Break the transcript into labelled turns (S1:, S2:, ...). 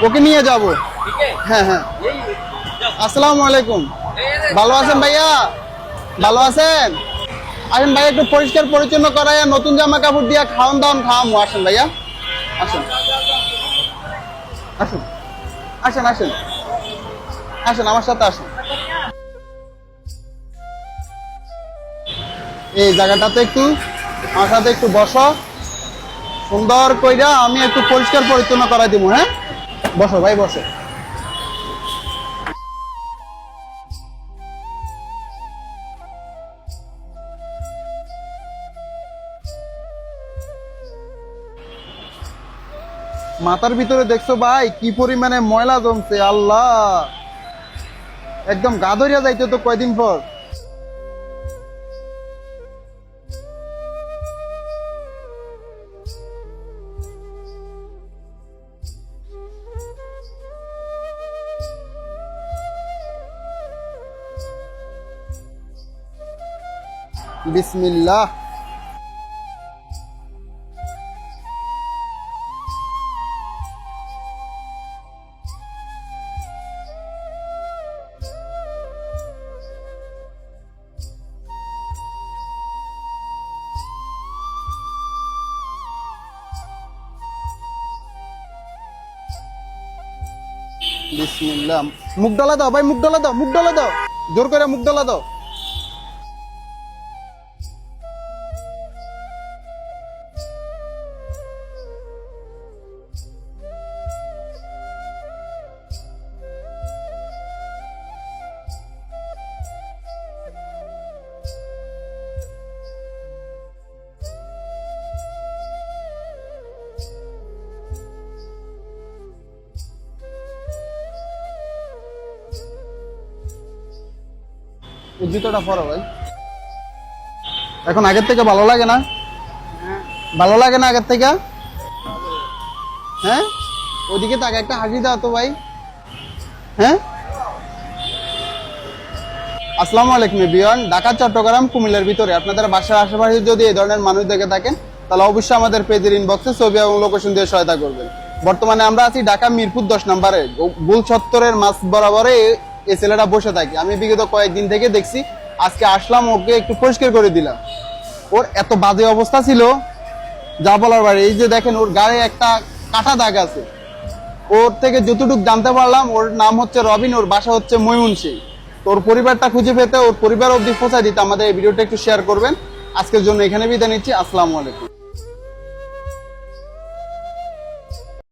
S1: ওকে নিয়ে যাব। হ্যাঁ হ্যাঁ, আসসালামু আলাইকুম। ভালো আছেন ভাইয়া? ভালো আছেন? আসেন ভাইয়া, একটু পরিষ্কার পরিচ্ছন্ন করাইয়া নতুন জামা কাপড় দিয়া খাওয়ান দাওয়ান খাওয়ামো। আসেন ভাইয়া, আসেন আসেন আসেন আসেন আসেন, আমার সাথে আসেন। এই জায়গাটাতে একটু আমার সাথে একটু বসো, সুন্দর কইরা আমি একটু পরিষ্কার পরিচ্ছন্ন করাই দিব। হ্যাঁ, বসো ভাই, বসো। মাথার ভিতরে দেখছো ভাই কি পরিমাণে ময়লা জমছে, আল্লাহ, একদম গা ধরিয়া যাইতে তো কয়দিন পর। বিসমিল্লাহ। বিসমিল্লাহ। মুখ ডলা দাও ভাই, মুখ ডলা দাও, মুখ ডলা দাও, জোর করে মুখ ডলা দাও। এই জুতোটা পরো ভাই। এখন আগের থেকে ভালো লাগে না? ভালো লাগে না আগের থেকে? হ্যাঁ, ওইদিকে তাকে একটা হাসি দাও তো ভাই। হ্যাঁ, আসসালামু আলাইকুম এভরিওয়ান। ঢাকা, চট্টগ্রাম, কুমিল্লার ভিতরে আপনাদের বাসার আশেপাশে যদি এই ধরনের মানুষ দেখে থাকেন তাহলে অবশ্যই আমাদের পেজের ইনবক্সে ছবি এবং লোকেশন দিয়ে সহায়তা করবেন। বর্তমানে আমরা আছি ঢাকা মিরপুর 10 নম্বরে গোল চত্বরের মাছ বরাবরে এই ছেলেটা বসে থাকে। আমি বিগত কয়েকদিন থেকে দেখছি, আজকে আসলাম, ওকে একটু পরিষ্কার করে দিলাম। ওর এত বাজে অবস্থা ছিল যা বলার বাইরে। এই যে দেখেন, ওর গায়ে একটা কাটা দাগ আছে। ওর থেকে যতটুকু জানতে পারলাম, ওর নাম হচ্ছে রবিন, ওর বাসা হচ্ছে ময়মনসিংহ। তোর পরিবারটা খুঁজে পেতে, ওর পরিবার অবধি পৌঁছায় দিতে আমাদের এই ভিডিওটা একটু শেয়ার করবেন। আজকের জন্য এখানে বিদায় নিচ্ছি। আসসালামু আলাইকুম।